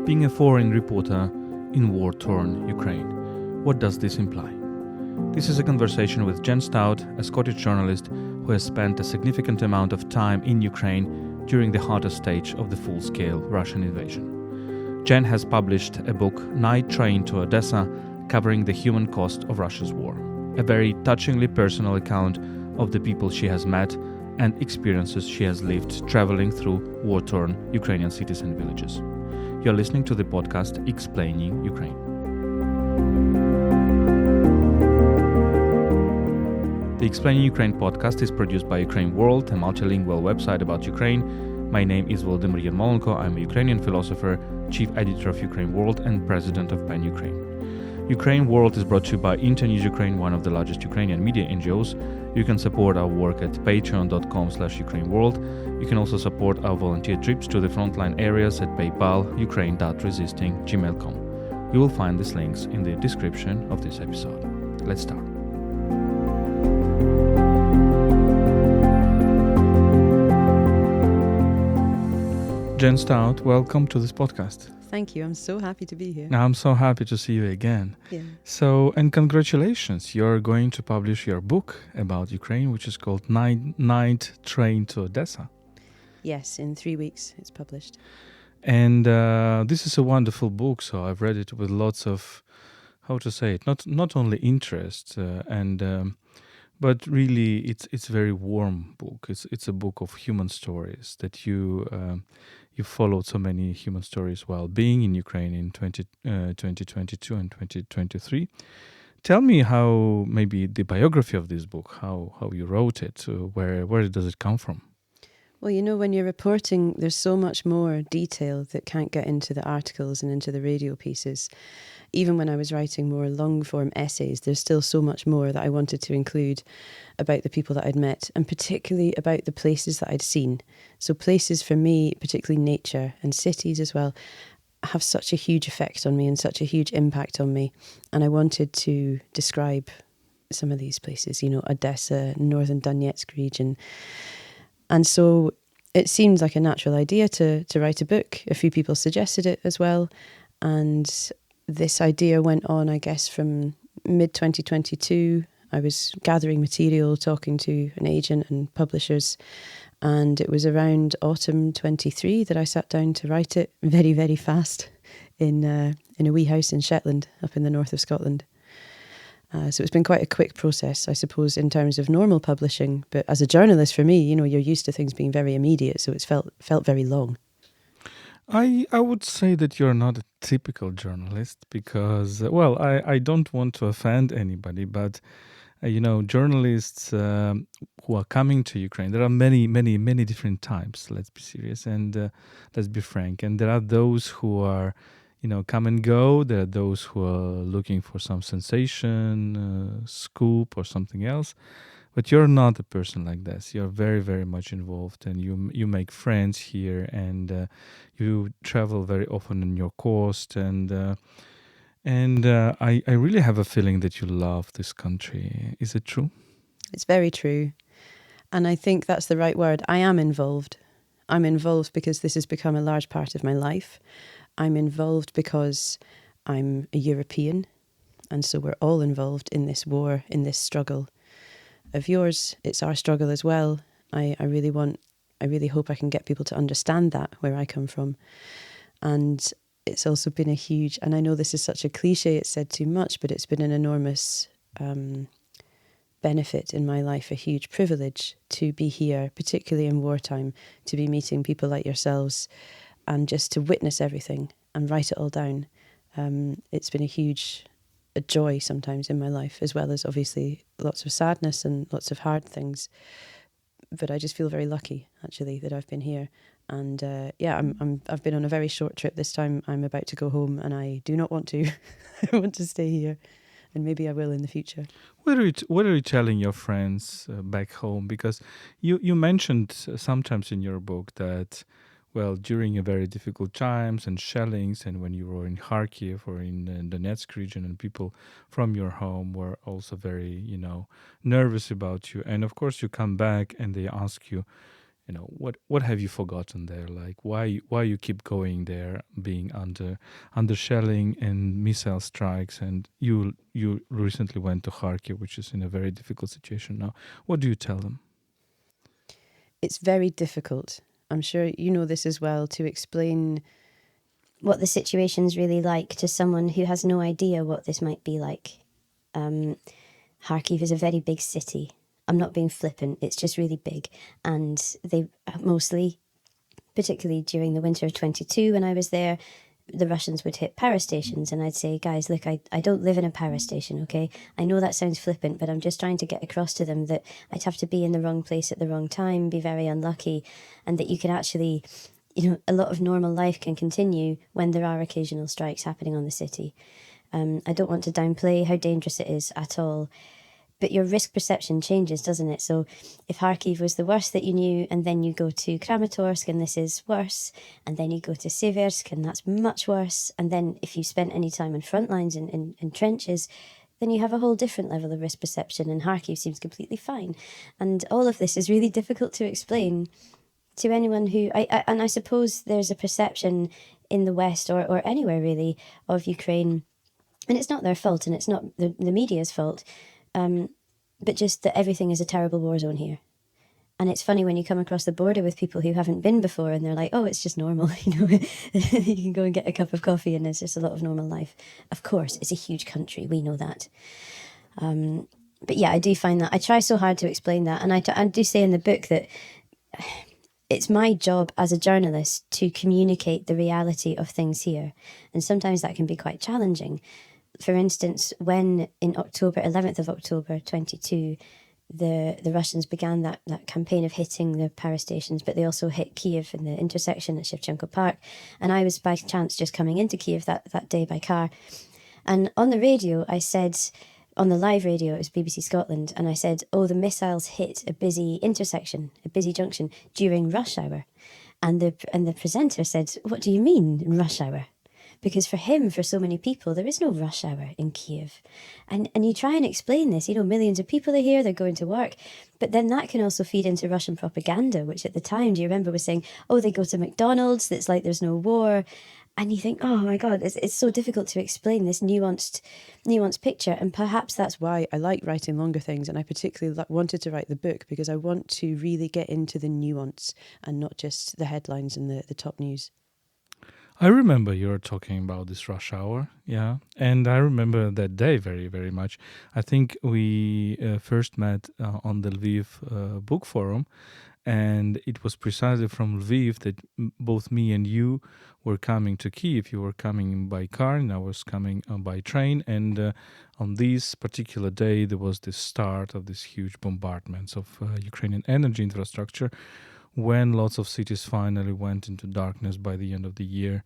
being a foreign reporter in war-torn Ukraine. What does this imply? This is a conversation with Jen Stout, a Scottish journalist who has spent a significant amount of time in Ukraine during the hottest stage of the full-scale Russian invasion. Jen has published a book, Night Train to Odesa, covering the human cost of Russia's war, a very touchingly personal account of the people she has met and experiences she has lived traveling through war-torn Ukrainian cities and villages. You're listening to the podcast Explaining Ukraine. The Explaining Ukraine podcast is produced by UkraineWorld, a multilingual website about Ukraine. My name is Volodymyr Yermolenko. I'm a Ukrainian philosopher, chief editor of UkraineWorld, and president of PEN Ukraine. UkraineWorld is brought to you by Internews Ukraine, one of the largest Ukrainian media NGOs. You can support our work at patreon.com/UkraineWorld. You can also support our volunteer trips to the frontline areas at PayPal, ukraine.resisting@gmail.com. You will find these links in the description of this episode. Let's start. Jen Stout, welcome to this podcast. Thank you. I'm so happy to be here. I'm so happy to see you again. Yeah. So, and congratulations. You're going to publish your book about Ukraine, which is called Night Train to Odesa. Yes, in 3 weeks it's published. And this is a wonderful book. So I've read it with lots of, how to say it, not only interest but really it's a very warm book. It's a book of human stories that you followed so many human stories while being in Ukraine in 2022 and 2023. Tell me how maybe the biography of this book, how you wrote it, where does it come from? Well, you know, when you're reporting, there's so much more detail that can't get into the articles and into the radio pieces. Even when I was writing more long-form essays, there's still so much more that I wanted to include about the people that I'd met, and particularly about the places that I'd seen. So places for me, particularly nature and cities as well, have such a huge effect on me and such a huge impact on me. And I wanted to describe some of these places, you know, Odesa, northern Donetsk region. And so it seemed like a natural idea to write a book. A few people suggested it as well. And this idea went on, I guess, from mid-2022. I was gathering material, talking to an agent and publishers. And it was around autumn 23 that I sat down to write it very, very fast in a wee house in Shetland, up in the north of Scotland. So it's been quite a quick process, I suppose, in terms of normal publishing. But as a journalist, for me, you know, you're used to things being very immediate, so it's felt very long. I would say that you're not a typical journalist because, I don't want to offend anybody, but, journalists who are coming to Ukraine, there are many, many, many different types, let's be serious, and let's be frank. And there are those who are, come and go. There are those who are looking for some sensation, scoop or something else. But you're not a person like this. You're very, very much involved, and you make friends here, and you travel very often on your coast, and I really have a feeling that you love this country. Is it true? It's very true. And I think that's the right word. I am involved. I'm involved because this has become a large part of my life. I'm involved because I'm a European, and so we're all involved in this war, in this struggle of yours. It's our struggle as well. I really hope I can get people to understand that, where I come from. And it's also been a huge, and I know this is such a cliche, it's said too much, but it's been an enormous benefit in my life, a huge privilege to be here, particularly in wartime, to be meeting people like yourselves, and just to witness everything and write it all down. It's been a joy sometimes in my life, as well as obviously lots of sadness and lots of hard things. But I just feel very lucky, actually, that I've been here. And I've been on a very short trip this time. I'm about to go home, and I do not want to. I want to stay here, and maybe I will in the future. What are you telling your friends back home? Because you mentioned sometimes in your book that, well, during a very difficult times and shellings, and when you were in Kharkiv or in the Donetsk region, and people from your home were also very, nervous about you. And of course, you come back and they ask you, what have you forgotten there? Like why you keep going there, being under shelling and missile strikes, and you recently went to Kharkiv, which is in a very difficult situation now. What do you tell them? It's very difficult. I'm sure you know this as well, to explain what the situation's really like to someone who has no idea what this might be like. Kharkiv is a very big city. I'm not being flippant, it's just really big. And they mostly, particularly during the winter of 22 when I was there, the Russians would hit power stations, and I'd say, guys, look, I don't live in a power station, okay? I know that sounds flippant, but I'm just trying to get across to them that I'd have to be in the wrong place at the wrong time, be very unlucky, and that you can actually, a lot of normal life can continue when there are occasional strikes happening on the city. I don't want to downplay how dangerous it is at all, but your risk perception changes, doesn't it? So if Kharkiv was the worst that you knew, and then you go to Kramatorsk and this is worse, and then you go to Seversk and that's much worse, and then if you spent any time in front lines in trenches, then you have a whole different level of risk perception, and Kharkiv seems completely fine. And all of this is really difficult to explain to anyone who... I suppose there's a perception in the West, or anywhere really, of Ukraine, and it's not their fault, and it's not the media's fault, but just that everything is a terrible war zone here. And it's funny when you come across the border with people who haven't been before, and they're like, oh, it's just normal, you can go and get a cup of coffee and it's just a lot of normal life. Of course, it's a huge country, we know that. But yeah, I do find that, I try so hard to explain that, and I do say in the book that it's my job as a journalist to communicate the reality of things here. And sometimes that can be quite challenging. For instance, when in 11th of October 22, the Russians began that campaign of hitting the power stations, but they also hit Kyiv in the intersection at Shevchenko Park. And I was by chance just coming into Kyiv that day by car. And on the radio, I said, on the live radio, it was BBC Scotland, and I said, oh, the missiles hit a busy intersection, a busy junction during rush hour. And the presenter said, what do you mean, rush hour? Because for so many people, there is no rush hour in Kyiv. And you try and explain this, millions of people are here, they're going to work. But then that can also feed into Russian propaganda, which at the time, do you remember, was saying, oh, they go to McDonald's, it's like there's no war. And you think, oh my God, it's so difficult to explain this nuanced picture. And perhaps that's why I like writing longer things. And I particularly wanted to write the book, because I want to really get into the nuance and not just the headlines and the top news. I remember you were talking about this rush hour, yeah, and I remember that day very, very much. I think we first met on the Lviv book forum, and it was precisely from Lviv that both me and you were coming to Kyiv. You were coming by car, and I was coming by train, and on this particular day, there was the start of this huge bombardments of Ukrainian energy infrastructure, when lots of cities finally went into darkness by the end of the year.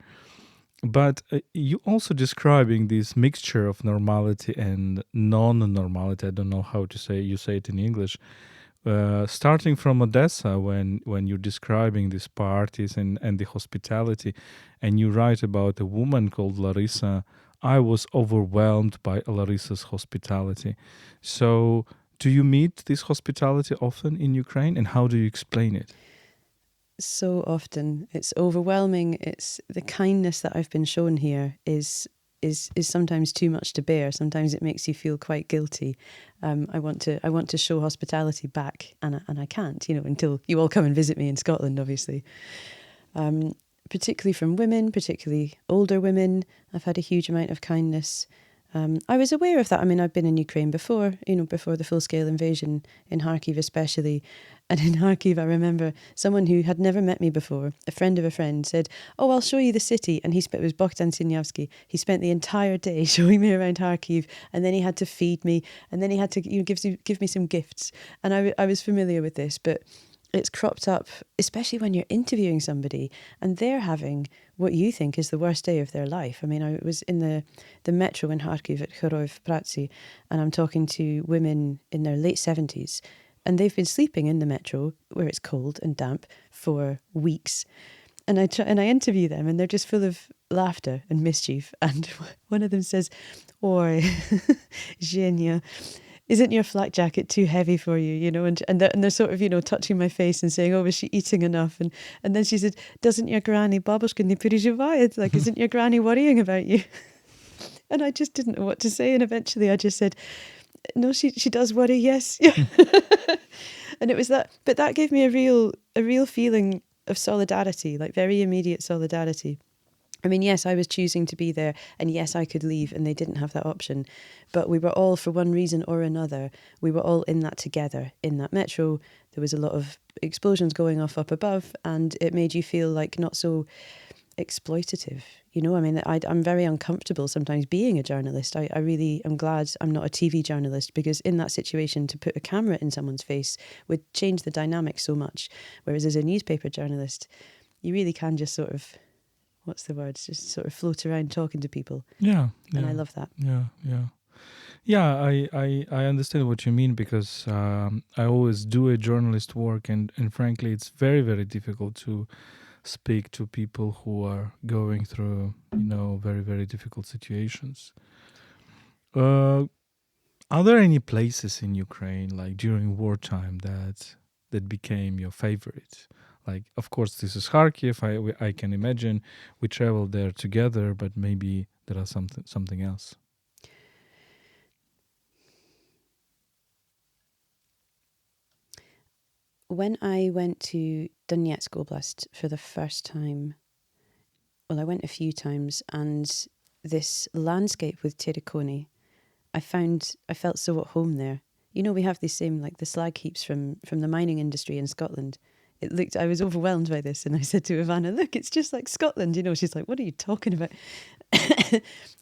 But you also describing this mixture of normality and non-normality. I don't know how to say, you say it in English. Starting from Odesa, when you're describing these parties and the hospitality, and you write about a woman called Larissa. I was overwhelmed by Larissa's hospitality. So do you meet this hospitality often in Ukraine, and how do you explain it? So often. It's overwhelming. It's the kindness that I've been shown here is sometimes too much to bear. Sometimes it makes you feel quite guilty. I want to show hospitality back, and I can't, until you all come and visit me in Scotland, obviously. Particularly from women, particularly older women, I've had a huge amount of kindness. I was aware of that. I mean, I've been in Ukraine before, before the full-scale invasion, in Kharkiv especially. And in Kharkiv, I remember someone who had never met me before, a friend of a friend, said, oh, I'll show you the city. And it was Bogdan Sinyavsky. He spent the entire day showing me around Kharkiv, and then he had to feed me, and then he had to give me some gifts. And I was familiar with this, but it's cropped up, especially when you're interviewing somebody and they're having what you think is the worst day of their life. I mean, I was in the metro in Kharkiv at Kharkiv Pratsy, and I'm talking to women in their late 70s, and they've been sleeping in the metro where it's cold and damp for weeks. And I interview them, and they're just full of laughter and mischief. And one of them says, "Oi, Zhenya, isn't your flak jacket too heavy for you? You know, and they're sort of, you know, touching my face and saying, oh, is she eating enough? And then she said, doesn't your granny, babushka не переживает? Like, isn't your granny worrying about you? And I just didn't know what to say. And eventually I just said, no, she does worry, yes. And it was that, but that gave me a real feeling of solidarity, like very immediate solidarity. I mean, yes, I was choosing to be there, and yes, I could leave, and they didn't have that option. But we were all, for one reason or another, we were all in that together. In that metro, there was a lot of explosions going off up above, and it made you feel like not so exploitative. You know, I mean, I'm very uncomfortable sometimes being a journalist. I really am glad I'm not a TV journalist, because in that situation, to put a camera in someone's face would change the dynamic so much. Whereas as a newspaper journalist, you really can just sort of, what's the word? Just sort of float around talking to people. Yeah, And I love that. Yeah, I understand what you mean, because I always do a journalist work, and frankly, it's very, very difficult to speak to people who are going through, you know, very, very difficult situations. Are there any places in Ukraine, like during wartime, that became your favorite? Like, of course, this is Kharkiv. I can imagine we traveled there together, but maybe there are something else. When I went to Donetsk Oblast for the first time, well, I went a few times, and this landscape with Terikoni, I felt so at home there. You know, we have the same, like the slag heaps from the mining industry in Scotland. I was overwhelmed by this, and I said to Ivana, look, it's just like Scotland. You know, she's like, what are you talking about?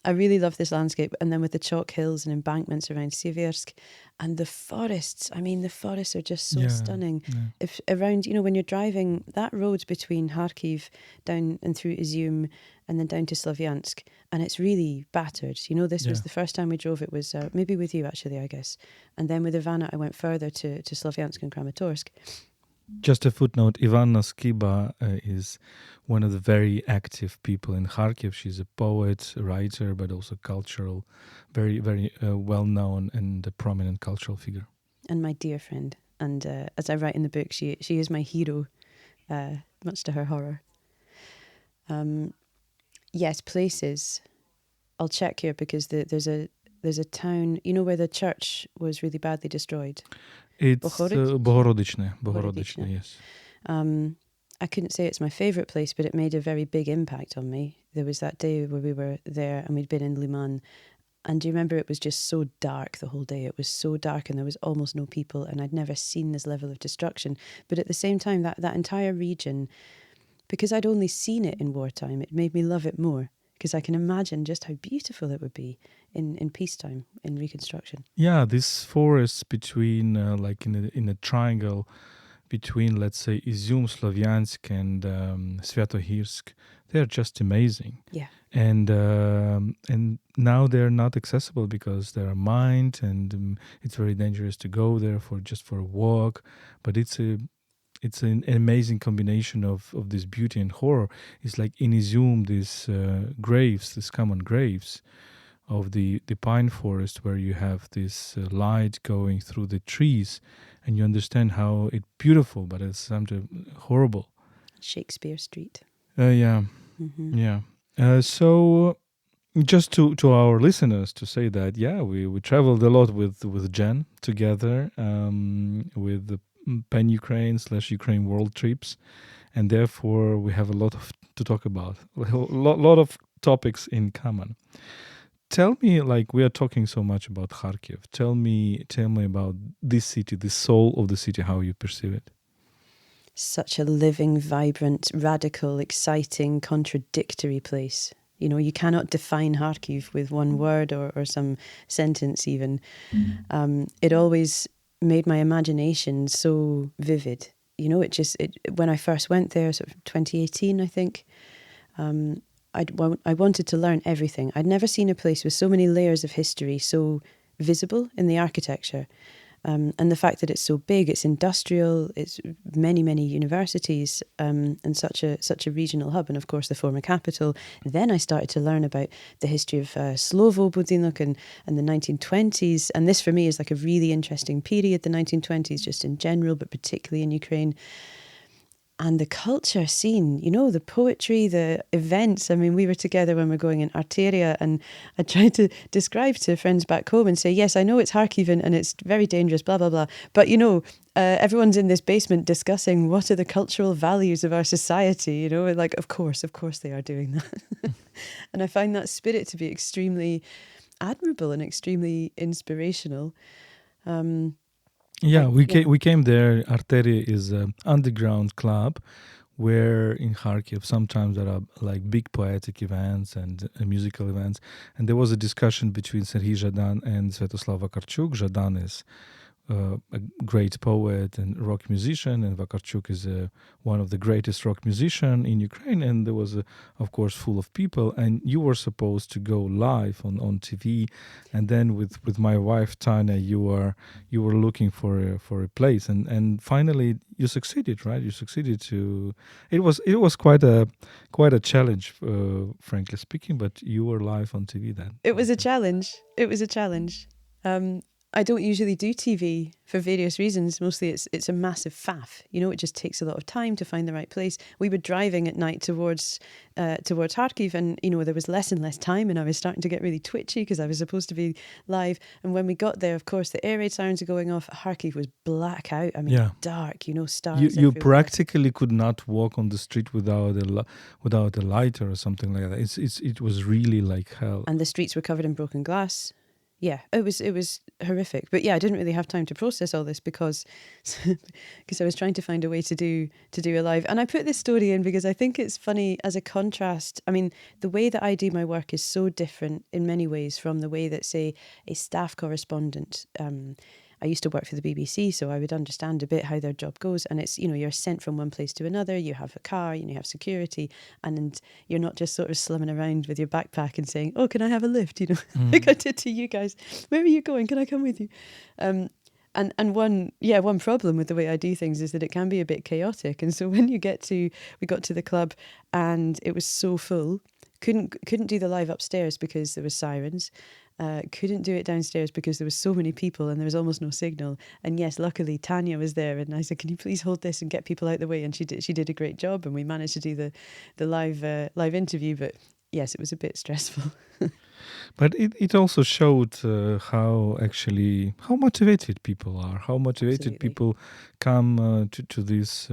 I really love this landscape. And then with the chalk hills and embankments around Siversk, and the forests. I mean, the forests are just so stunning. Yeah. If around, you know, when you're driving that road between Kharkiv down and through Izium and then down to Slavyansk, and it's really battered. You know, this was the first time we drove. It was maybe with you, actually, I guess. And then with Ivana, I went further to Slavyansk and Kramatorsk. Just a footnote, Ivana Skiba is one of the very active people in Kharkiv. She's a poet, writer, but also cultural, very, very well-known and a prominent cultural figure. And my dear friend. And as I write in the book, she is my hero, much to her horror. Yes, places. I'll check here, because there's a town, you know, where the church was really badly destroyed. It's Bohorodyczne, yes. I couldn't say it's my favourite place, but it made a very big impact on me. There was that day where we were there and we'd been in Liman. And do you remember, it was just so dark the whole day? It was so dark and there was almost no people, and I'd never seen this level of destruction. But at the same time, that entire region, because I'd only seen it in wartime, it made me love it more, because I can imagine just how beautiful it would be in peacetime, in reconstruction. Yeah, this forest between, like in a triangle between, let's say, Izium, Slavyansk, and Svetohirsk, they're just amazing. Yeah. And now they're not accessible because they are mined, and it's very dangerous to go there for a walk. But it's an amazing combination of this beauty and horror. It's like in Izium, these graves, these common graves of the pine forest, where you have this light going through the trees, and you understand how it's beautiful, but it's sometimes horrible. Shakespeare Street. Yeah. Mm-hmm. Yeah. So just to our listeners to say that, yeah, we traveled a lot with Jen together, with the Pan Ukraine / UkraineWorld trips, and therefore we have a lot to talk about, a lot of topics in common. Tell me, like, we are talking so much about Kharkiv. Tell me about this city, the soul of the city, how you perceive it. Such a living, vibrant, radical, exciting, contradictory place. You know, you cannot define Kharkiv with one word or some sentence even. It always made my imagination so vivid. You know, when I first went there, sort of 2018, I think, I wanted to learn everything. I'd never seen a place with so many layers of history, so visible in the architecture. And the fact that it's so big, it's industrial, it's many, many universities, and such a regional hub, and of course the former capital. Then I started to learn about the history of Slovo Budinok and the 1920s. And this for me is like a really interesting period, the 1920s just in general, but particularly in Ukraine. And the culture scene, you know, the poetry, the events. I mean, we were together when we were going in Arteria, and I tried to describe to friends back home and say, yes, I know it's Kharkiv and it's very dangerous, blah, blah, blah. But, you know, everyone's in this basement discussing what are the cultural values of our society, you know, and like, of course they are doing that. And I find that spirit to be extremely admirable and extremely inspirational. Yeah, we came there. Arteria is an underground club where in Kharkiv sometimes there are like big poetic events and musical events. And there was a discussion between Serhiy Zhadan and Sviatoslav Vakarchuk. Zhadan is a great poet and rock musician, and Vakarchuk is one of the greatest rock musicians in Ukraine. And there was, of course, full of people. And you were supposed to go live on TV. And then with my wife Tanya, you were looking for a place, and finally you succeeded, right? You succeeded to. It was quite a challenge, frankly speaking. But you were live on TV then. It was a challenge. I don't usually do TV for various reasons. Mostly it's a massive faff. You know, it just takes a lot of time to find the right place. We were driving at night towards Kharkiv, and, you know, there was less and less time, and I was starting to get really twitchy because I was supposed to be live. And when we got there, of course, the air raid sirens are going off. Kharkiv was black out. I mean, dark, you know, stars You everywhere. practically could not walk on the street without a lighter or something like that. It was really like hell. And the streets were covered in broken glass. Yeah, it was horrific. But yeah, I didn't really have time to process all this because I was trying to find a way to do a live. And I put this story in because I think it's funny as a contrast. I mean, the way that I do my work is so different in many ways from the way that, say, a staff correspondent. I used to work for the BBC, so I would understand a bit how their job goes. And it's, you know, you're sent from one place to another, you have a car, you have security, and you're not just sort of slumming around with your backpack and saying, oh, can I have a lift? You know, like I did to you guys. Where are you going? Can I come with you? And one problem with the way I do things is that it can be a bit chaotic. And so when we got to the club and it was so full, couldn't do the live upstairs because there was sirens. Couldn't do it downstairs because there was so many people and there was almost no signal. And yes, luckily Tanya was there, and I said, "Can you please hold this and get people out the way?" And she did a great job, and we managed to do the live interview. But yes, it was a bit stressful. But it also showed how motivated people are, how motivated Absolutely. people come to this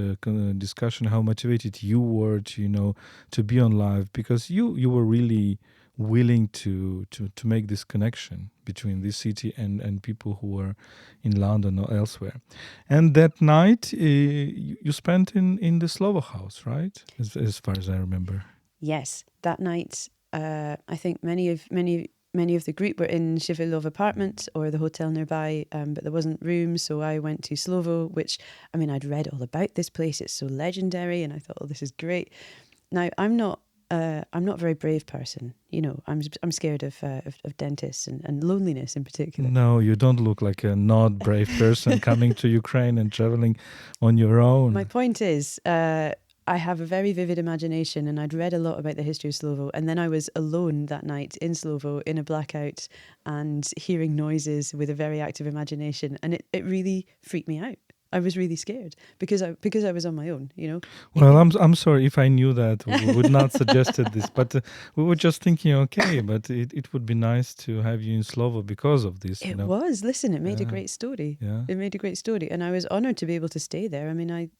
discussion, how motivated you were to be on live, because you were really willing to make this connection between this city and people who were in London or elsewhere. And that night you spent in the Slovo house, right? As far as I remember. Yes, that night, I think many of the group were in Shivilov apartment or the hotel nearby, but there wasn't room, so I went to Slovo, which, I mean, I'd read all about this place. It's so legendary, and I thought, oh, this is great. Now, I'm not a very brave person, you know. I'm scared of dentists and loneliness in particular. No, you don't look like a not brave person coming to Ukraine and traveling on your own. My point is, I have a very vivid imagination, and I'd read a lot about the history of Slovo, and then I was alone that night in Slovo in a blackout and hearing noises with a very active imagination, and it really freaked me out. I was really scared because I was on my own, you know. Well, I'm sorry if I knew that. We would not suggested this, but we were just thinking, okay, but it would be nice to have you in Slovo because of this. It was. Listen, it made a great story. Yeah. It made a great story, and I was honoured to be able to stay there. I mean,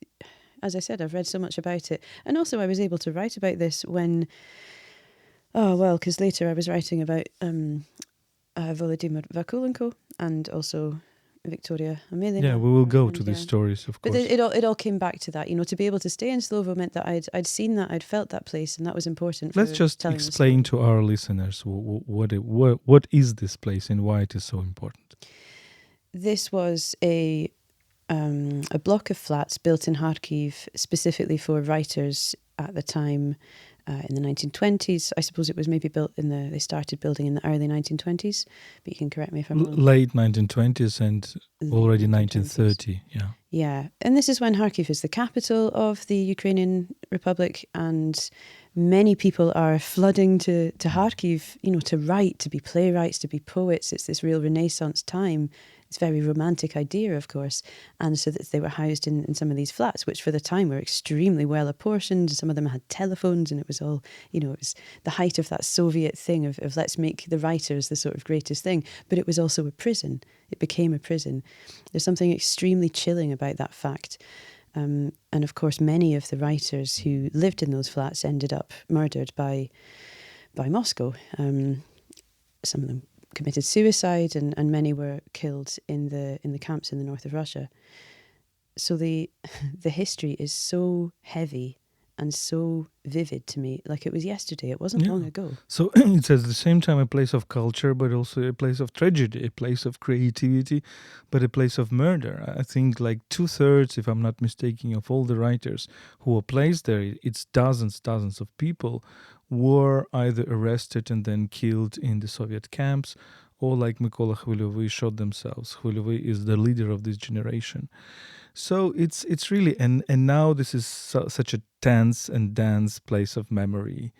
as I said, I've read so much about it, and also I was able to write about this because later I was writing about Volodymyr Yermolenko and also Victoria Alena. Yeah, we will go to these stories, of course. But it all came back to that, you know. To be able to stay in Slovo meant that I'd seen that, I'd felt that place, and that was important. Let's just explain to our listeners what is this place and why it is so important. This was a block of flats built in Kharkiv specifically for writers at the time. in the 1920s. I suppose it was maybe they started building in the early 1920s, but you can correct me if I'm wrong. Late 1920s and already 1930, yeah. Yeah, and this is when Kharkiv is the capital of the Ukrainian Republic, and many people are flooding to Kharkiv, to write, to be playwrights, to be poets. It's this real Renaissance time. It's a very romantic idea, of course. And so that they were housed in some of these flats, which for the time were extremely well apportioned. Some of them had telephones, and it was all, it was the height of that Soviet thing of let's make the writers the sort of greatest thing. But it was also a prison. It became a prison. There's something extremely chilling about that fact. And of course, many of the writers who lived in those flats ended up murdered by Moscow. Some of them committed suicide, and many were killed in the camps in the north of Russia. So the history is so heavy and so vivid to me, like it was yesterday. It wasn't long ago. So it's at the same time a place of culture, but also a place of tragedy, a place of creativity, but a place of murder. I think like 2/3, if I'm not mistaken, of all the writers who were placed there, it's dozens of people were either arrested and then killed in the Soviet camps, or like Mykola Khvylyovy shot themselves. Khvylyovy is the leader of this generation. So it's really, and now this is such a tense and dense place of memory.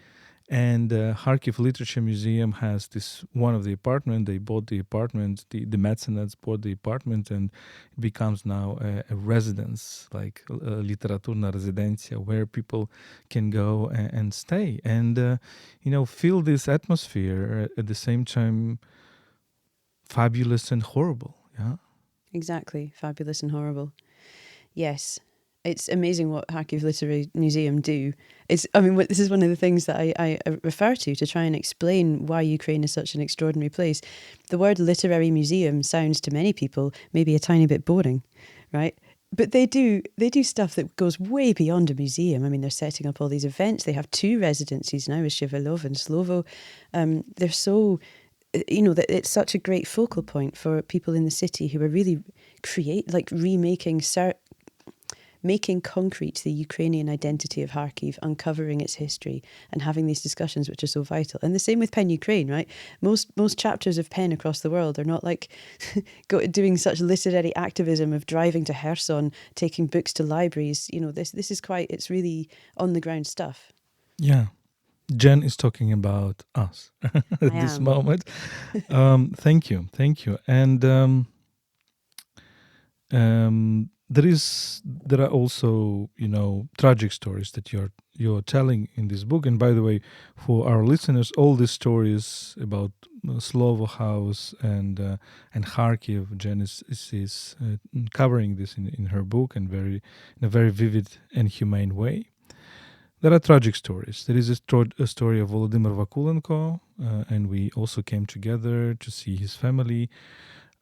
And Kharkiv Literature Museum has this one of the apartment. They bought the apartment, the mecenates bought the apartment, and it becomes now a residence, like a literaturna rezidencia, where people can go and stay and, feel this atmosphere at the same time fabulous and horrible. Yeah. Exactly. Fabulous and horrible. Yes. It's amazing what Kharkiv Literary Museum do. This is one of the things that I refer to try and explain why Ukraine is such an extraordinary place. The word literary museum sounds to many people maybe a tiny bit boring, right? But they do stuff that goes way beyond a museum. I mean, they're setting up all these events. They have 2 residencies now with Shivalov and Slovo. They're so... that it's such a great focal point for people in the city who are really making concrete the Ukrainian identity of Kharkiv, uncovering its history and having these discussions which are so vital. And the same with PEN Ukraine, right? Most chapters of PEN across the world are not like doing such literary activism of driving to Kherson, taking books to libraries. This is it's really on the ground stuff. Yeah. Jen is talking about us at this moment. Thank you. And there are also tragic stories that you're telling in this book. And by the way, for our listeners, all these stories about Slovo House and Kharkiv, Jen is covering this in her book in a very vivid and humane way. There are tragic stories. There is a story of Volodymyr Yermolenko, and we also came together to see his family.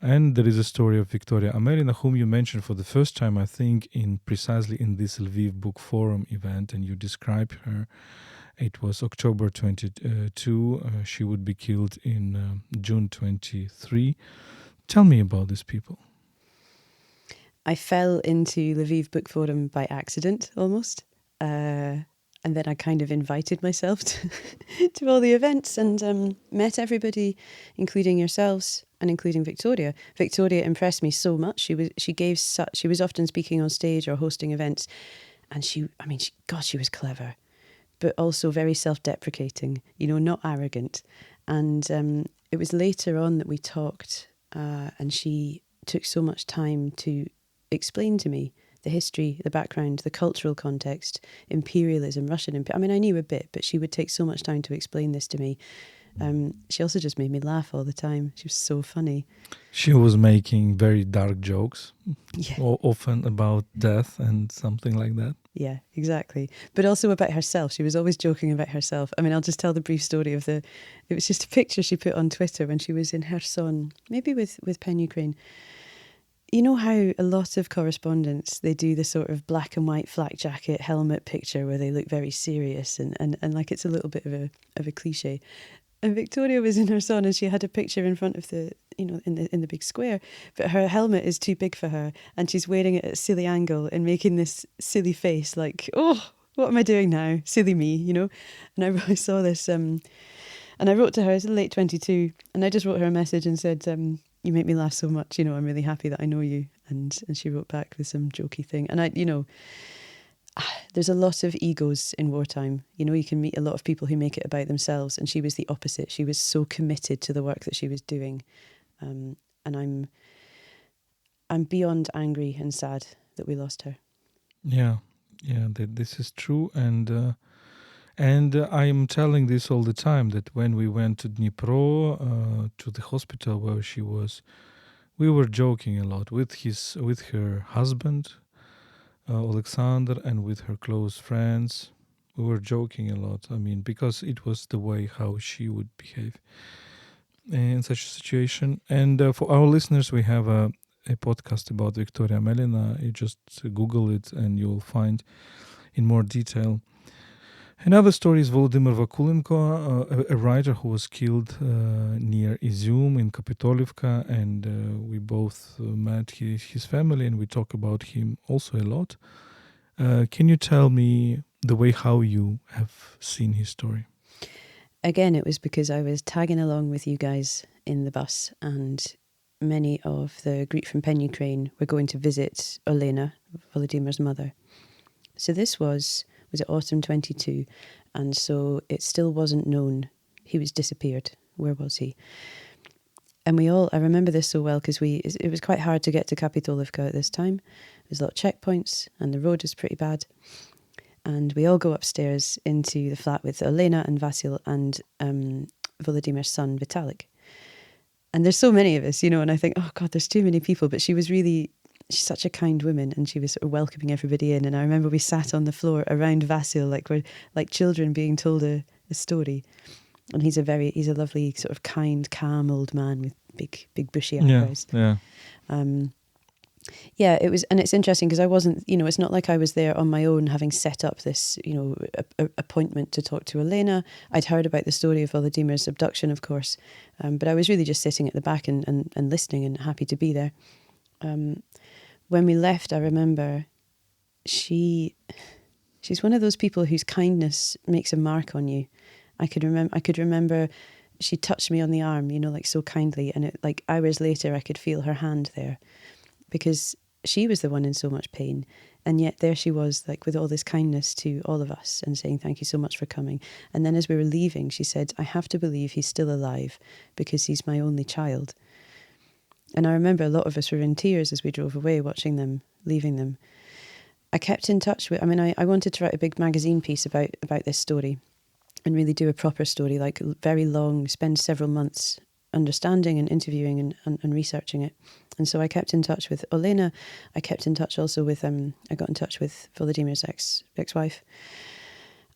And there is a story of Victoria Amelina, whom you mentioned for the first time, I think, precisely in this Lviv Book Forum event, and you describe her. It was October 22. She would be killed in June 23. Tell me about these people. I fell into Lviv Book Forum by accident, almost. And then I kind of invited myself to all the events and met everybody, including yourselves and including Victoria. Victoria impressed me so much. She was often speaking on stage or hosting events, and she was clever, but also very self-deprecating. Not arrogant. And it was later on that we talked, and she took so much time to explain to me the history, the background, the cultural context, imperialism, Russian I knew a bit, but she would take so much time to explain this to me. She also just made me laugh all the time. She was so funny. She was making very dark jokes, yeah. Often about death and something like that. Yeah, exactly. But also about herself. She was always joking about herself. I'll just tell the brief story it was just a picture she put on Twitter when she was in Kherson, maybe with PEN Ukraine. You know how a lot of correspondents, they do the sort of black and white flak jacket helmet picture where they look very serious and like it's a little bit of a cliche. And Victoria was in Kherson and she had a picture in front of the, in the big square, but her helmet is too big for her and she's wearing it at a silly angle and making this silly face like, oh, what am I doing now? Silly me, you know. And I saw this, and I wrote to her. I was late 22, and I just wrote her a message and said, "You make me laugh so much. You know, I'm really happy that I know you." And she wrote back with some jokey thing. And there's a lot of egos in wartime. You know, you can meet a lot of people who make it about themselves, and she was the opposite. She was so committed to the work that she was doing, and I'm beyond angry and sad that we lost her. Yeah, yeah, this is true, and I'm telling this all the time that when we went to Dnipro, to the hospital where she was, we were joking a lot with her husband, Alexander, and with her close friends. We were joking a lot. I mean, because it was the way how she would behave in such a situation. And for our listeners, we have a podcast about Victoria Melina. You just Google it and you'll find in more detail. Another story is Volodymyr Vakulenko, a writer who was killed near Izum in Kapitolivka, and we both met his family, and we talk about him also a lot. Can you tell me the way how you have seen his story? Again, it was because I was tagging along with you guys in the bus, and many of the group from Pen Ukraine were going to visit Alena, Volodymyr's mother. So this was it autumn 22, and so it still wasn't known. He was disappeared. Where was he? And I remember this so well because it was quite hard to get to Kapitolivka at this time. There's a lot of checkpoints and the road is pretty bad. And we all go upstairs into the flat with Alena and Vasil and Volodymyr's son, Vitalik. And there's so many of us, you know, and I think, oh God, there's too many people. But she's such a kind woman, and she was sort of welcoming everybody in. And I remember we sat on the floor around Vasil like we're like children being told a story. And he's a lovely sort of kind, calm old man with big bushy eyebrows. Yeah, it was, and it's interesting because I wasn't, you know, it's not like I was there on my own having set up this, you know, appointment to talk to Alena. I'd heard about the story of Volodymyr's abduction, of course, but I was really just sitting at the back and listening and happy to be there. When we left, I remember she's one of those people whose kindness makes a mark on you. I could remember she touched me on the arm, you know, like so kindly, and it, like hours later I could feel her hand there, because she was the one in so much pain, and yet there she was, like with all this kindness to all of us and saying thank you so much for coming. And then as we were leaving, she said, I have to believe he's still alive because he's my only child. And I remember a lot of us were in tears as we drove away, watching them, leaving them. I kept in touch with, I wanted to write a big magazine piece about this story and really do a proper story, like very long, spend several months understanding and interviewing and researching it. And so I kept in touch with Alena. I kept in touch also with, I got in touch with Volodymyr's ex-wife.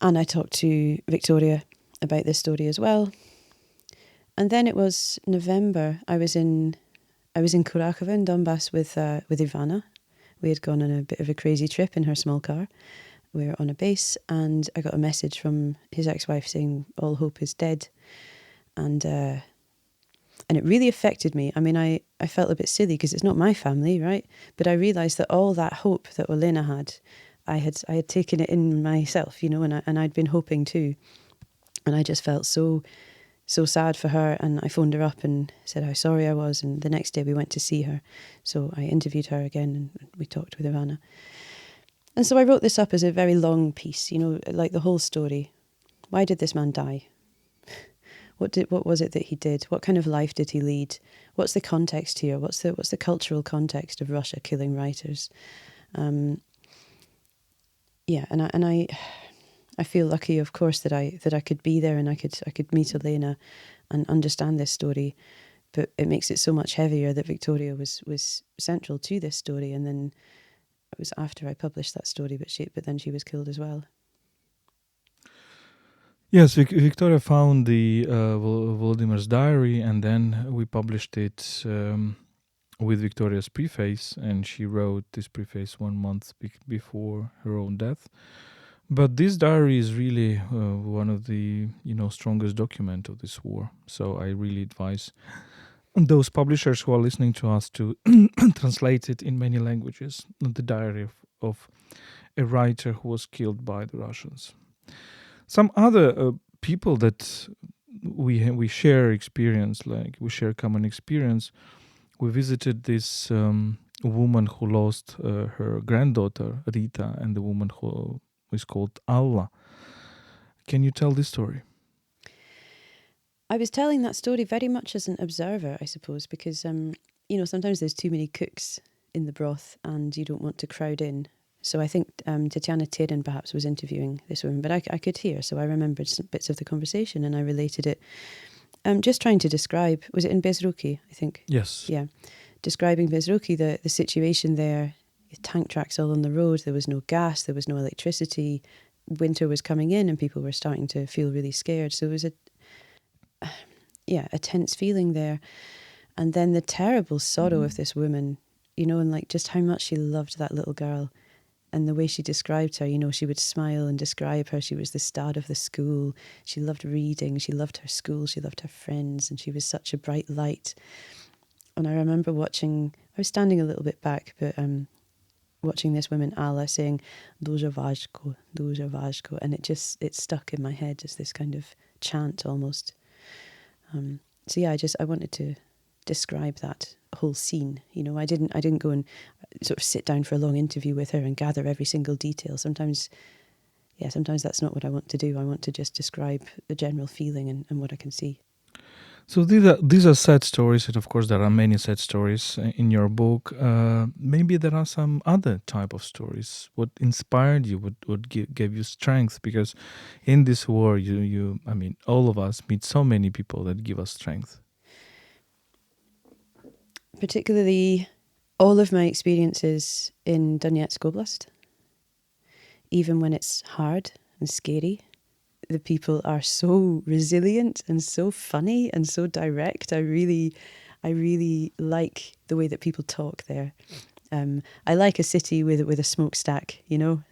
And I talked to Victoria about this story as well. And then it was November. I was in Kharkiv in Donbass with Ivana. We had gone on a bit of a crazy trip in her small car. We were on a base, and I got a message from his ex-wife saying all hope is dead. And it really affected me. I mean, I felt a bit silly because it's not my family, right? But I realised that all that hope that Alena had, I had taken it in myself, you know, and I'd been hoping too. And I just felt so sad for her, and I phoned her up and said how sorry I was, and the next day we went to see her. So I interviewed her again and we talked with Ivana. And so I wrote this up as a very long piece, you know, like the whole story. Why did this man die? What was it that he did? What kind of life did he lead? What's the context here? What's the cultural context of Russia killing writers? Yeah, and I feel lucky, of course, that I could be there and I could meet Alena and understand this story. But it makes it so much heavier that Victoria was central to this story, and then it was after I published that story, but then she was killed as well. Yes, Victoria found the Volodymyr's diary, and then we published it with Victoria's preface, and she wrote this preface 1 month before her own death. But this diary is really one of the strongest document of this war. So I really advise those publishers who are listening to us to translate it in many languages. The diary of a writer who was killed by the Russians. Some other people that we share experience, like we share common experience. We visited this woman who lost her granddaughter Rita, and the woman who is called Alla. Can you tell this story? I was telling that story very much as an observer, I suppose, because sometimes there's too many cooks in the broth and you don't want to crowd in. So I think Tatiana perhaps was interviewing this woman, but I could hear, so I remembered some bits of the conversation and I related it. Just trying to describe, was it in Bezruki, I think? Yes. Yeah. Describing Bezruki, the situation there, tank tracks all on the road, there was no gas, there was no electricity, winter was coming in and people were starting to feel really scared. So it was a tense feeling there. And then the terrible sorrow of this woman, and like just how much she loved that little girl. And the way she described her, she would smile and describe her. She was the star of the school. She loved reading. She loved her school. She loved her friends. And she was such a bright light. And I remember I was standing a little bit back, but watching this woman, Alla, saying, "Дуже важко, дуже важко." And it stuck in my head as this kind of chant almost. I wanted to describe that whole scene. I didn't go and sort of sit down for a long interview with her and gather every single detail. Sometimes that's not what I want to do. I want to just describe the general feeling and what I can see. So these are sad stories, and of course there are many sad stories in your book. Maybe there are some other type of stories. What inspired you? What gave you strength? Because in this war, all of us meet so many people that give us strength. Particularly, all of my experiences in Donetsk Oblast, even when it's hard and scary. The people are so resilient and so funny and so direct. I really like the way that people talk there. I like a city with a smokestack.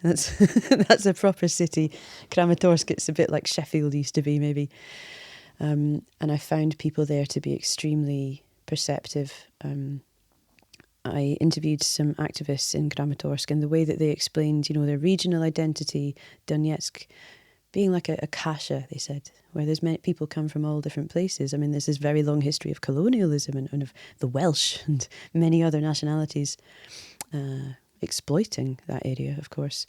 That's that's a proper city. Kramatorsk, it's a bit like Sheffield used to be, maybe. And I found people there to be extremely perceptive. I interviewed some activists in Kramatorsk, and the way that they explained, their regional identity, Donetsk being like a kasha, they said, where there's many people come from all different places. I mean, there's this very long history of colonialism and of the Welsh and many other nationalities exploiting that area, of course.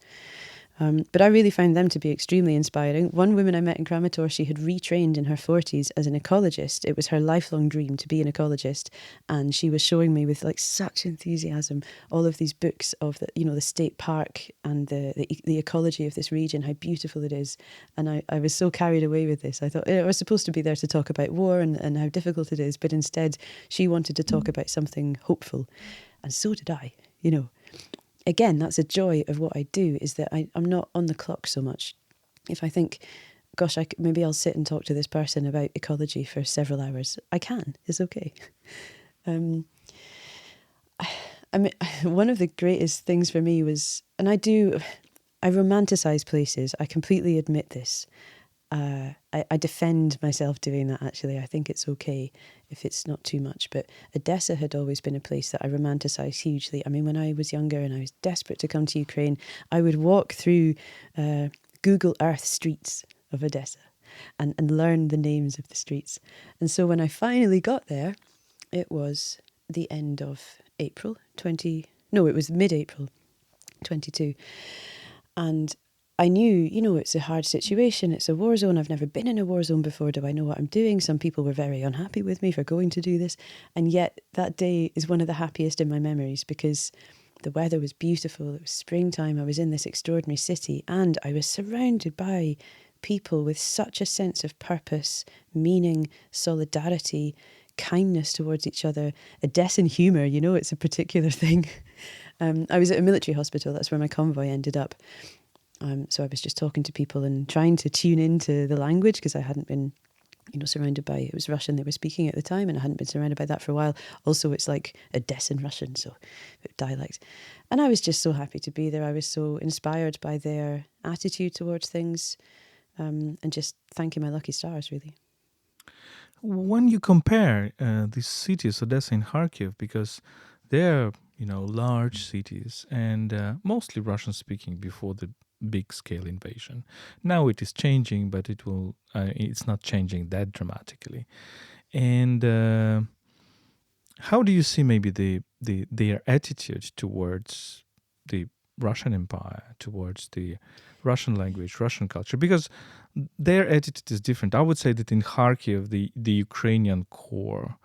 But I really found them to be extremely inspiring. One woman I met in Kramatorsk, she had retrained in her 40s as an ecologist. It was her lifelong dream to be an ecologist. And she was showing me with like such enthusiasm all of these books of the state park and the ecology of this region, how beautiful it is. And I was so carried away with this. I thought I was supposed to be there to talk about war and how difficult it is. But instead, she wanted to talk about something hopeful. And so did I, Again, that's a joy of what I do, is that I'm not on the clock so much. If I think, gosh, maybe I'll sit and talk to this person about ecology for several hours, I can. It's okay. I mean, one of the greatest things for me was, and I romanticize places. I completely admit this. I defend myself doing that, actually. I think it's okay if it's not too much. But Odesa had always been a place that I romanticized hugely. I mean, when I was younger and I was desperate to come to Ukraine, I would walk through Google Earth streets of Odesa and learn the names of the streets. And so when I finally got there, it was the end of April it was mid-April 22. And I knew, it's a hard situation. It's a war zone. I've never been in a war zone before. Do I know what I'm doing? Some people were very unhappy with me for going to do this. And yet that day is one of the happiest in my memories, because the weather was beautiful. It was springtime. I was in this extraordinary city and I was surrounded by people with such a sense of purpose, meaning, solidarity, kindness towards each other, Odesan humour, it's a particular thing. I was at a military hospital. That's where my convoy ended up. So I was just talking to people and trying to tune into the language, because I hadn't been, surrounded by, it was Russian they were speaking at the time, and I hadn't been surrounded by that for a while. Also, it's like Odesan Russian, so a bit of dialect. And I was just so happy to be there. I was so inspired by their attitude towards things, and just thanking my lucky stars, really. When you compare these cities, Odessa and Kharkiv, because they're large cities and mostly Russian speaking before the big scale invasion. Now it is changing, but it's not changing that dramatically. And how do you see maybe their attitude towards the Russian Empire, towards the Russian language, Russian culture? Because their attitude is different. I would say that in Kharkiv, the Ukrainian core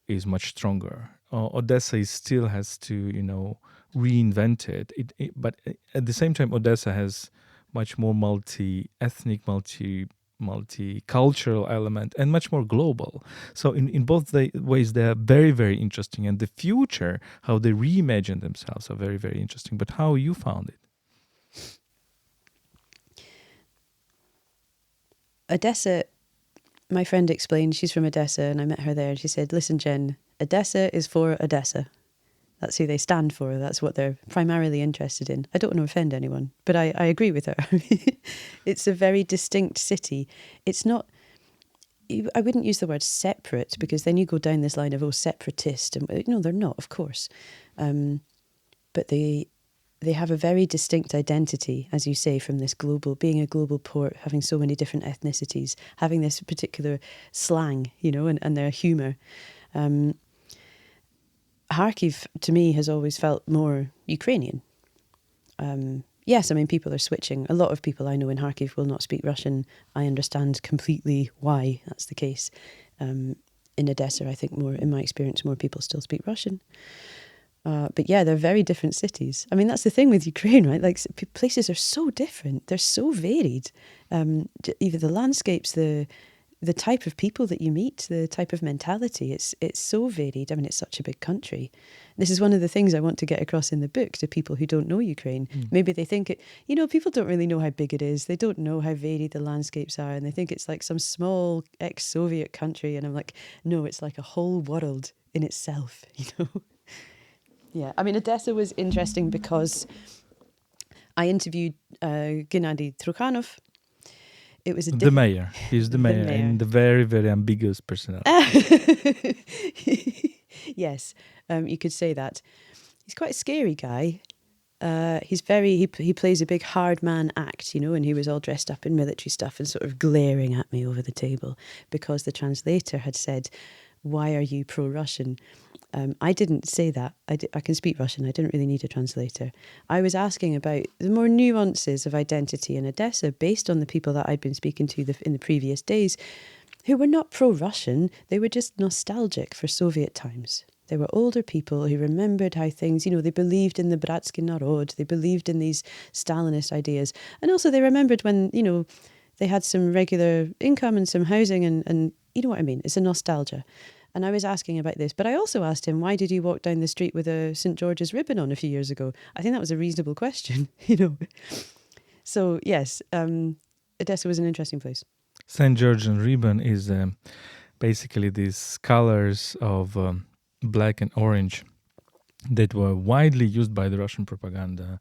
is much stronger. Odessa still has to, reinvent it. But at the same time, Odessa has much more multi-ethnic, multicultural element and much more global. So in both the ways, they are very, very interesting. And the future, how they reimagine themselves, are very, very interesting. But how you found it? Odessa, my friend explained, she's from Odessa, and I met her there, and she said, listen, Jen, Odessa is for Odessa. That's who they stand for. That's what they're primarily interested in. I don't want to offend anyone, but I agree with her. It's a very distinct city. It's not, I wouldn't use the word separate, because then you go down this line of, separatist. And no, they're not, of course. But they have a very distinct identity, as you say, from this being a global port, having so many different ethnicities, having this particular slang, and their humour. Kharkiv, to me, has always felt more Ukrainian. Yes, people are switching. A lot of people I know in Kharkiv will not speak Russian. I understand completely why that's the case. In Odessa, I think in my experience, more people still speak Russian. But yeah, they're very different cities. That's the thing with Ukraine, right? Like, places are so different. They're so varied. Even the landscapes, the type of people that you meet, the type of mentality, it's so varied. It's such a big country. This is one of the things I want to get across in the book to people who don't know Ukraine. Maybe they think people don't really know how big it is. They don't know how varied the landscapes are, and they think it's like some small ex-Soviet country. And I'm like, no, it's like a whole world in itself, Yeah, Odessa was interesting because I interviewed Gennady Trukhanov. It was the mayor. He's the mayor, and the very, very ambiguous personality. Yes, you could say that. He's quite a scary guy. He plays a big hard man act, and he was all dressed up in military stuff and sort of glaring at me over the table because the translator had said, "Why are you pro-Russian?" I didn't say that. I can speak Russian. I didn't really need a translator. I was asking about the more nuances of identity in Odessa based on the people that I'd been speaking to in the previous days, who were not pro-Russian. They were just nostalgic for Soviet times. They were older people who remembered how things, they believed in the Bratsky Narod. They believed in these Stalinist ideas. And also they remembered when, they had some regular income and some housing and you know what I mean? It's a nostalgia. And I was asking about this, but I also asked him, why did you walk down the street with a St. George's ribbon on a few years ago? I think that was a reasonable question, So, yes, Odessa was an interesting place. St. George's ribbon is basically these colors of black and orange that were widely used by the Russian propaganda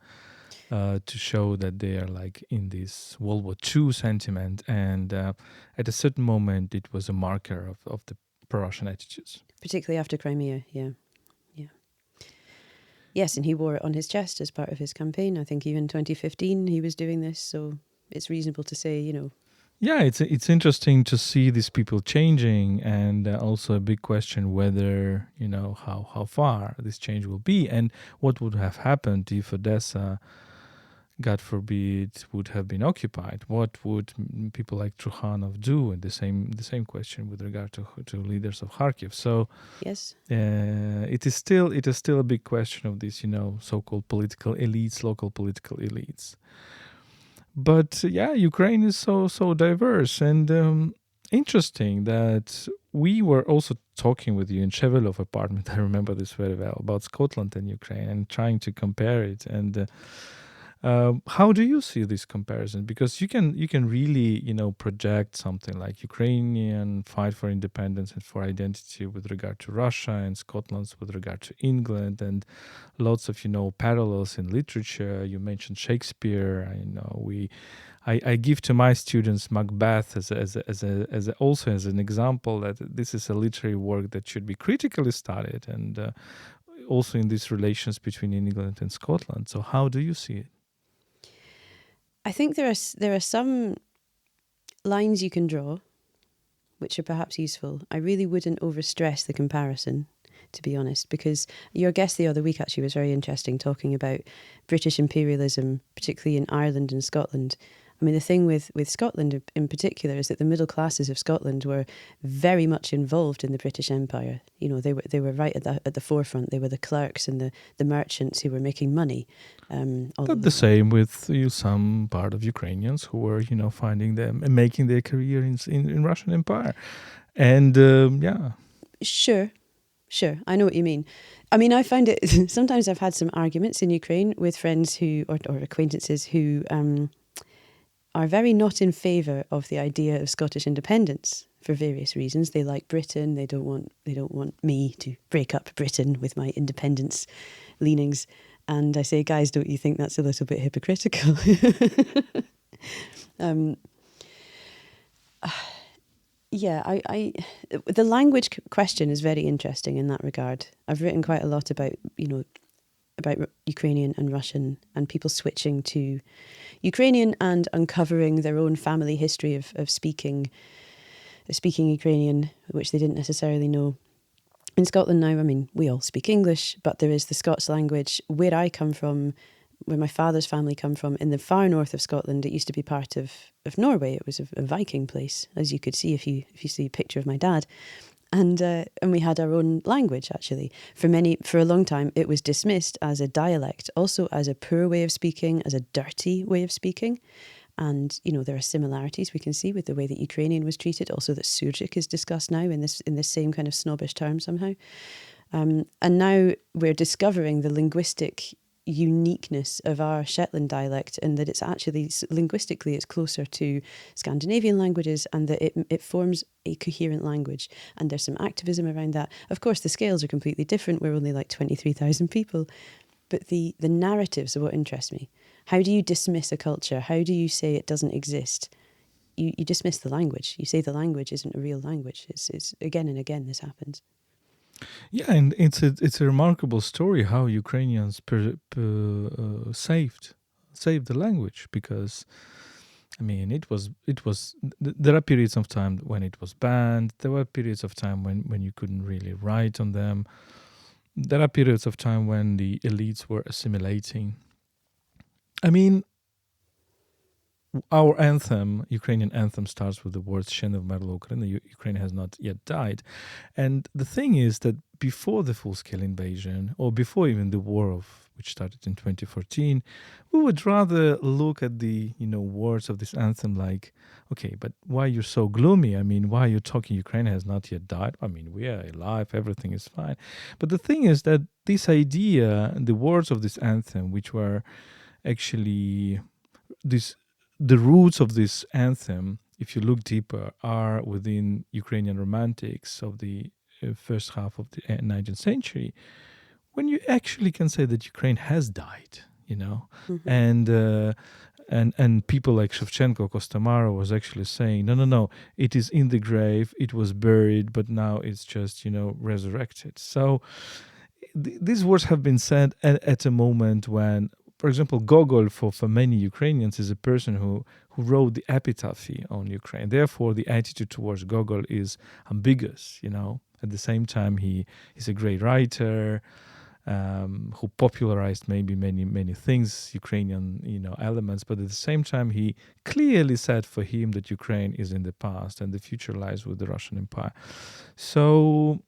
to show that they are like in this World War II sentiment. And at a certain moment, it was a marker of the pro-Russian attitudes. Particularly after Crimea, yeah. Yes, and he wore it on his chest as part of his campaign. I think even 2015 he was doing this, so it's reasonable to say, Yeah, it's interesting to see these people changing, and also a big question whether, how far this change will be, and what would have happened if Odessa, God forbid, would have been occupied. What would people like Trukhanov do? And the same question with regard to leaders of Kharkiv. So yes, it is still a big question of these, so-called political elites, local political elites. But yeah, Ukraine is so diverse and interesting that we were also talking with you in Shevelov apartment. I remember this very well, about Scotland and Ukraine and trying to compare it. And how do you see this comparison? Because you can really project something like Ukrainian fight for independence and for identity with regard to Russia, and Scotland's with regard to England, and lots of parallels in literature. You mentioned Shakespeare. I give to my students Macbeth also as an example that this is a literary work that should be critically studied, and also in these relations between England and Scotland. So how do you see it? I think there are some lines you can draw, which are perhaps useful. I really wouldn't overstress the comparison, to be honest, because your guest the other week actually was very interesting, talking about British imperialism, particularly in Ireland and Scotland. I mean, the thing with Scotland in particular is that the middle classes of Scotland were very much involved in the British Empire. You know, they were right at the forefront. They were the clerks and the merchants who were making money. But the same with some part of Ukrainians who were, finding them and making their career in Russian Empire. And yeah. Sure. I know what you mean. I mean, I find it, sometimes I've had some arguments in Ukraine with friends who, or acquaintances who are very not in favour of the idea of Scottish independence for various reasons. They like Britain. They don't want me to break up Britain with my independence leanings. And I say, guys, don't you think that's a little bit hypocritical? Yeah, the language question is very interesting in that regard. I've written quite a lot about Ukrainian and Russian and people switching to Ukrainian and uncovering their own family history of speaking Ukrainian, which they didn't necessarily know. In Scotland now, I mean, we all speak English, but there is the Scots language. Where I come from, where my father's family come from, in the far north of Scotland, it used to be part of Norway. It was a Viking place, as you could see if you see a picture of my dad. And we had our own language, actually. For a long time, it was dismissed as a dialect, also as a poor way of speaking, as a dirty way of speaking. And, there are similarities we can see with the way that Ukrainian was treated, also that Surjik is discussed now in this same kind of snobbish term somehow. And now we're discovering the linguistic uniqueness of our Shetland dialect, and that it's actually linguistically it's closer to Scandinavian languages, and that it forms a coherent language. And there's some activism around that. Of course, the scales are completely different. We're only like 23,000 people. But the narratives are what interest me. How do you dismiss a culture? How do you say it doesn't exist? You dismiss the language. You say the language isn't a real language. It's again and again this happens. Yeah, and it's a remarkable story how Ukrainians saved the language, because I mean it was there are periods of time when it was banned. There were periods of time when you couldn't really write on them. There are periods of time when the elites were assimilating. I mean, our anthem, Ukrainian anthem, starts with the words "Ще не вмерла Україна." Ukraine has not yet died. And the thing is that before the full-scale invasion, or before even the war which started in 2014, we would rather look at the words of this anthem like, okay, but why you're so gloomy? I mean, why are you talking Ukraine has not yet died? I mean, we are alive, everything is fine. But the thing is that this idea, the words of this anthem, which were actually the roots of this anthem, if you look deeper, are within Ukrainian romantics of the first half of the 19th century, when you actually can say that Ukraine has died, Mm-hmm. and people like Shevchenko, Kostamaro was actually saying, no, it is in the grave, it was buried, but now it's just, resurrected. So these words have been said at a moment when, for example, Gogol for many Ukrainians is a person who wrote the epitaph on Ukraine. Therefore, the attitude towards Gogol is ambiguous, At the same time, he is a great writer who popularized maybe many things, Ukrainian, elements. But at the same time, he clearly said for him that Ukraine is in the past and the future lies with the Russian Empire. So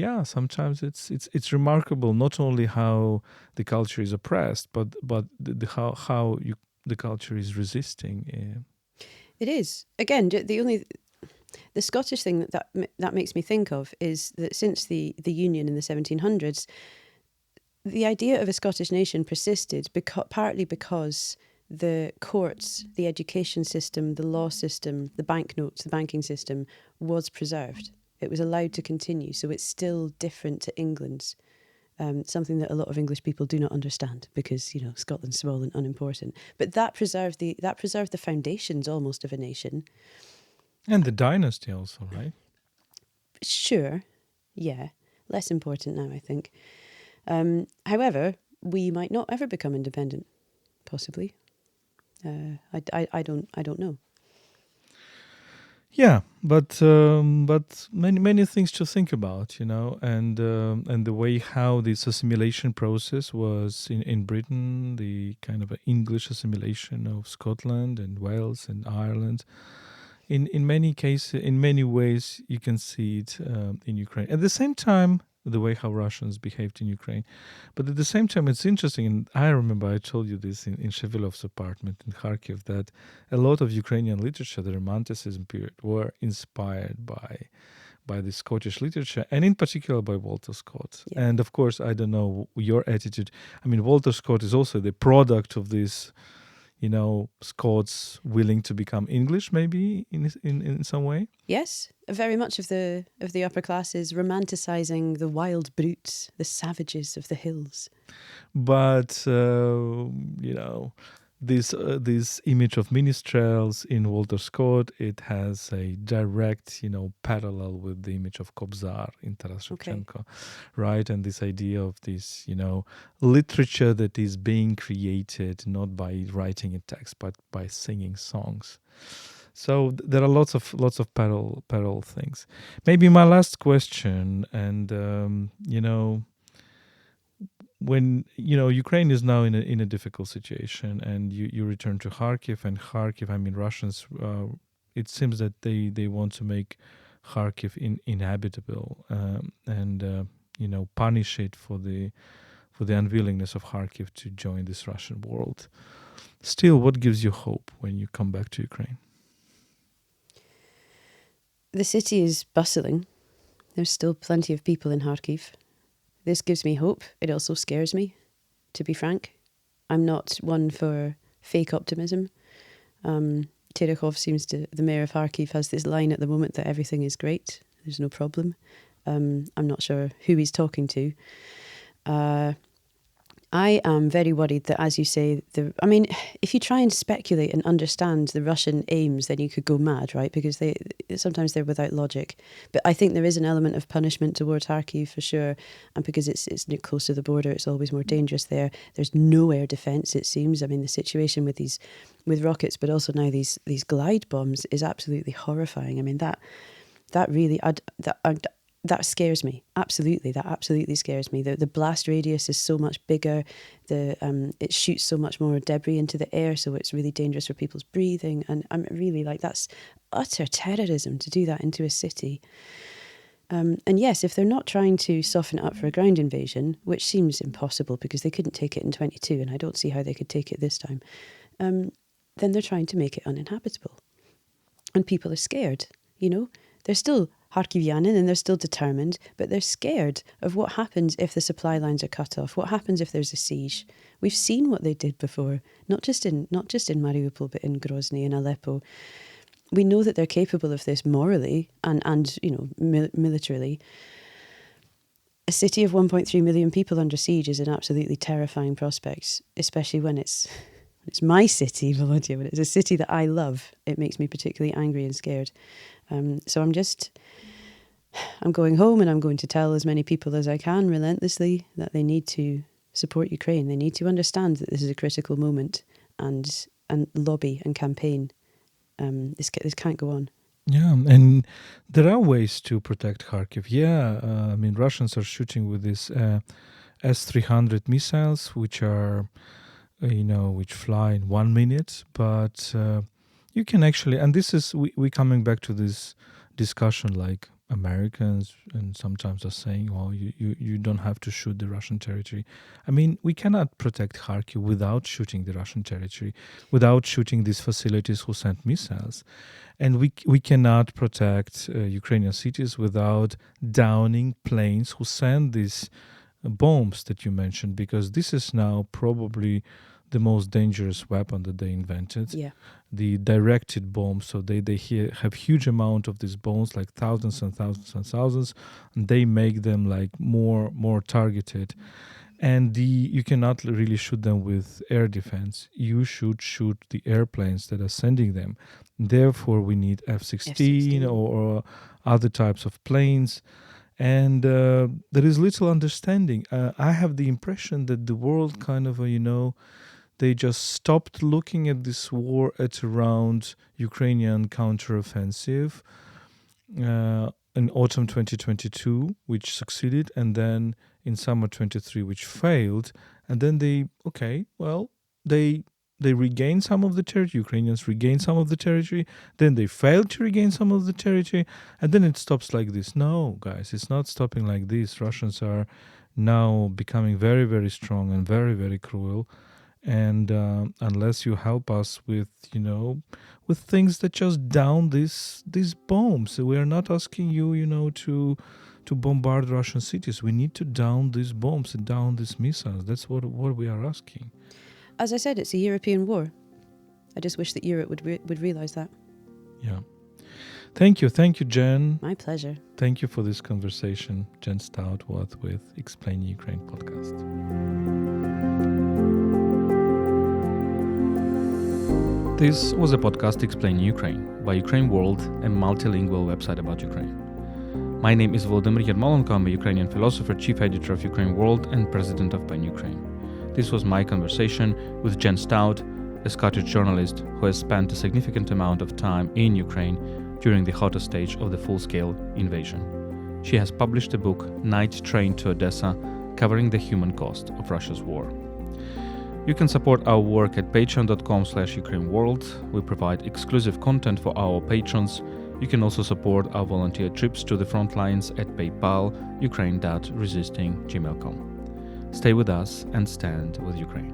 yeah, sometimes it's remarkable not only how the culture is oppressed, but how the culture is resisting. It is. Again, the Scottish thing that makes me think of is that since the Union in the 1700s, the idea of a Scottish nation persisted partly because the courts, the education system, the law system, the banknotes, the banking system was preserved. It was allowed to continue. So it's still different to England's, something that a lot of English people do not understand because, Scotland's small and unimportant. But that preserved the foundations almost of a nation. And the dynasty also, right? Sure. Yeah. Less important now, I think. However, we might not ever become independent, possibly. I don't know. Yeah, but many things to think about, and the way how this assimilation process was in Britain, the kind of a English assimilation of Scotland and Wales and Ireland. In many cases, in many ways, you can see it in Ukraine. At the same time, the way how Russians behaved in Ukraine, but at the same time, it's interesting. And I remember I told you this in Shevilov's apartment in Kharkiv that a lot of Ukrainian literature, the Romanticism period, were inspired by the Scottish literature, and in particular by Walter Scott. Yeah. And of course, I don't know your attitude. I mean, Walter Scott is also the product of this, Scots willing to become English, maybe in some way. Yes, very much of the upper classes romanticising the wild brutes, the savages of the hills. But this image of minstrels in Walter Scott, it has a direct parallel with the image of Kobzar in Taras Shevchenko, right? And this idea of this literature that is being created not by writing a text but by singing songs. So there are lots of parallel things. Maybe my last question, and when Ukraine is now in a difficult situation, and you return to Kharkiv, and Kharkiv, I mean, Russians, it seems that they want to make Kharkiv inhabitable, and punish it for the unwillingness of Kharkiv to join this Russian world. Still, what gives you hope when you come back to Ukraine? The city is bustling. There's still plenty of people in Kharkiv. This gives me hope. It also scares me, to be frank. I'm not one for fake optimism. Terekhov the mayor of Kharkiv, has this line at the moment that everything is great. There's no problem. I'm not sure who he's talking to. I am very worried that, as you say, if you try and speculate and understand the Russian aims, then you could go mad, right? Because sometimes they're without logic. But I think there is an element of punishment towards Kharkiv for sure, and because it's close to the border, it's always more dangerous there. There's no air defence, it seems. I mean, the situation with rockets, but also now these glide bombs is absolutely horrifying. I mean, that really that scares me. Absolutely, that absolutely scares me. The blast radius is so much bigger. It shoots so much more debris into the air, so it's really dangerous for people's breathing. And I'm really that's utter terrorism to do that into a city. And yes, if they're not trying to soften it up for a ground invasion, which seems impossible because they couldn't take it in 22, and I don't see how they could take it this time, then they're trying to make it uninhabitable. And people are scared, They're still Kharkivianin and they're still determined, but they're scared of what happens if the supply lines are cut off. What happens if there's a siege? We've seen what they did before, not just in Mariupol, but in Grozny and Aleppo. We know that they're capable of this morally and militarily. A city of 1.3 million people under siege is an absolutely terrifying prospect, especially when it's my city, Volodya, but it's a city that I love. It makes me particularly angry and scared. So I'm going home and I'm going to tell as many people as I can relentlessly that they need to support Ukraine. They need to understand that this is a critical moment and lobby and campaign. This can't go on. Yeah, and there are ways to protect Kharkiv. Yeah, I mean, Russians are shooting with these S-300 missiles, which are, which fly in 1 minute, but you can actually, and this is, we coming back to this discussion, like Americans and sometimes are saying, well, you don't have to shoot the Russian territory. I mean, we cannot protect Kharkiv without shooting the Russian territory, without shooting these facilities who sent missiles. And we cannot protect Ukrainian cities without downing planes who send these bombs that you mentioned, because this is now probably the most dangerous weapon that they invented. Yeah. The directed bombs. So they have huge amount of these bombs, like thousands and thousands and thousands, and they make them like more targeted. And you cannot really shoot them with air defense. You should shoot the airplanes that are sending them. Therefore, we need F-16 or other types of planes. And there is little understanding. I have the impression that the world kind of, they just stopped looking at this war at around Ukrainian counteroffensive in autumn 2022, which succeeded, and then in summer 23, which failed. And then they regained some of the territory. Ukrainians regained some of the territory. Then they failed to regain some of the territory. And then it stops like this. No, guys, it's not stopping like this. Russians are now becoming very, very strong and very, very cruel. And unless you help us with things that just down these bombs, we are not asking you, to bombard Russian cities. We need to down these bombs and down these missiles. That's what we are asking. As I said, it's a European war. I just wish that Europe would realise that. Yeah. Thank you, Jen. My pleasure. Thank you for this conversation. Jen Stout with Explain Ukraine podcast. This was a podcast Explain Ukraine by UkraineWorld, a multilingual website about Ukraine. My name is Volodymyr Yermolenko. I'm a Ukrainian philosopher, chief editor of UkraineWorld, and president of PEN Ukraine. This was my conversation with Jen Stout, a Scottish journalist who has spent a significant amount of time in Ukraine during the hottest stage of the full-scale invasion. She has published a book, Night Train to Odesa, covering the human cost of Russia's war. You can support our work at patreon.com/UkraineWorld. We provide exclusive content for our patrons. You can also support our volunteer trips to the front lines at PayPal, ukraine.resisting@gmail.com. Stay with us and stand with Ukraine.